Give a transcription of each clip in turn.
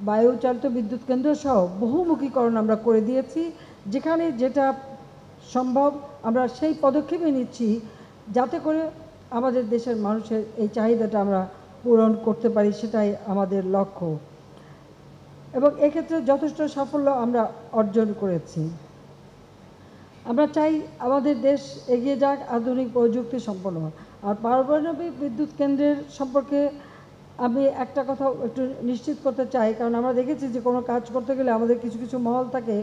বায়ুচালিত বিদ্যুৎ কেন্দ্র সহ বহুমুখীকরণ আমরা করে দিয়েছি। যেখানে যেটা সম্ভব আমরা সেই পদক্ষেপই নিচ্ছি যাতে করে আমাদের দেশের মানুষের এই চাহিদাটা আমরা পূরণ করতে পারি, সেটাই আমাদের লক্ষ্য এবং এক্ষেত্রে যথেষ্ট সাফল্য আমরা অর্জন করেছি। আমরা চাই আমাদের দেশ এগিয়ে যাক আধুনিক প্রযুক্তি সম্পন্ন। আর পারমাণবিক বিদ্যুৎ কেন্দ্রের সম্পর্কে আমি একটা কথা একটু নিশ্চিত করতে চাই, কারণ আমরা দেখেছি যে কোনো কাজ করতে গেলে আমাদের কিছু কিছু মহল থাকে,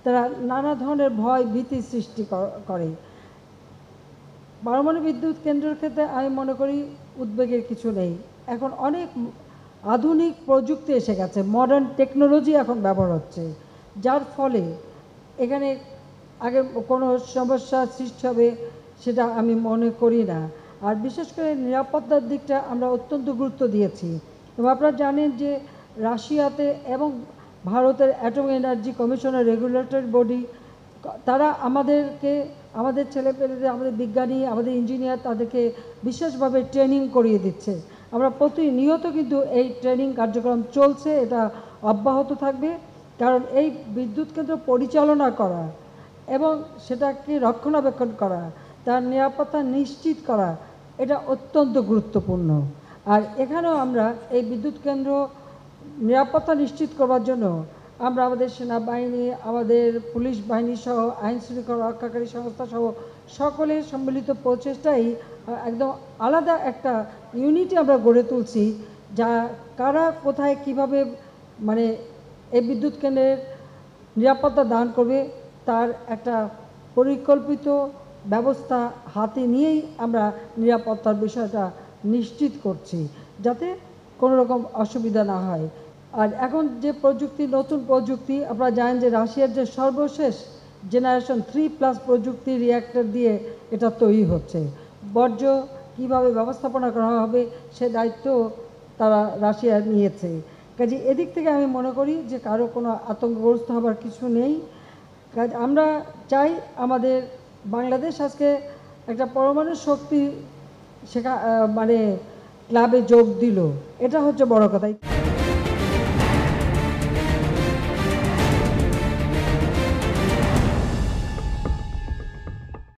তারা নানা ধরনের ভয় ভীতি সৃষ্টি করে। পারমাণবিক বিদ্যুৎ কেন্দ্রের ক্ষেত্রে আমি মনে করি উদ্বেগের কিছু নেই। এখন অনেক আধুনিক প্রযুক্তি এসে গেছে, মডার্ন টেকনোলজি এখন ব্যবহার হচ্ছে, যার ফলে এখানে আগে কোনো সমস্যা সৃষ্টি হবে সেটা আমি মনে করি না। আর বিশেষ করে নিরাপত্তার দিকটা আমরা অত্যন্ত গুরুত্ব দিয়েছি। এবং আপনারা জানেন যে রাশিয়াতে এবং ভারতের অ্যাটম এনার্জি কমিশনের রেগুলেটরি বডি, তারা আমাদের ছেলেপেলেদের, আমাদের বিজ্ঞানী, আমাদের ইঞ্জিনিয়ার, তাদেরকে বিশেষভাবে ট্রেনিং করিয়ে দিচ্ছে। আমরা প্রতিনিয়ত কিন্তু এই ট্রেনিং কার্যক্রম চলছে, এটা অব্যাহত থাকবে। কারণ এই বিদ্যুৎ কেন্দ্র পরিচালনা করা এবং সেটাকে রক্ষণাবেক্ষণ করা, তার নিরাপত্তা নিশ্চিত করা, এটা অত্যন্ত গুরুত্বপূর্ণ। আর এখানেও আমরা এই বিদ্যুৎ কেন্দ্র নিরাপত্তা নিশ্চিত করবার জন্য আমরা আমাদের সেনাবাহিনী, আমাদের পুলিশ বাহিনী সহ আইন শৃঙ্খলা রক্ষাকারী সংস্থা সহ সকলের সম্মিলিত প্রচেষ্টাই একদম আলাদা একটা ইউনিটি আমরা গড়ে তুলছি, যা কারা কোথায় কিভাবে মানে এই বিদ্যুৎ কেন্দ্রের নিরাপত্তা দান করবে তার একটা পরিকল্পিত ব্যবস্থা হাতে নিয়েই আমরা নিরাপত্তার বিষয়টা নিশ্চিত করছি, যাতে কোনো রকম অসুবিধা না হয়। আর এখন যে প্রযুক্তি, নতুন প্রযুক্তি, আপনারা জানেন যে রাশিয়ার যে সর্বশেষ জেনারেশন 3+ প্রযুক্তি রিঅ্যাক্টর দিয়ে এটা তৈরি হচ্ছে। বর্জ্য কীভাবে ব্যবস্থাপনা করা হবে সে দায়িত্ব তারা রাশিয়া নিয়েছে। কাজে এদিক থেকে আমি মনে করি যে কারো কোনো আতঙ্কগ্রস্ত হবার কিছু নেই। কাজ আমরা চাই আমাদের বাংলাদেশ আজকে একটা পরমাণু শক্তি মানে ক্লাবে যোগ দিল, এটা হচ্ছে বড় কথা।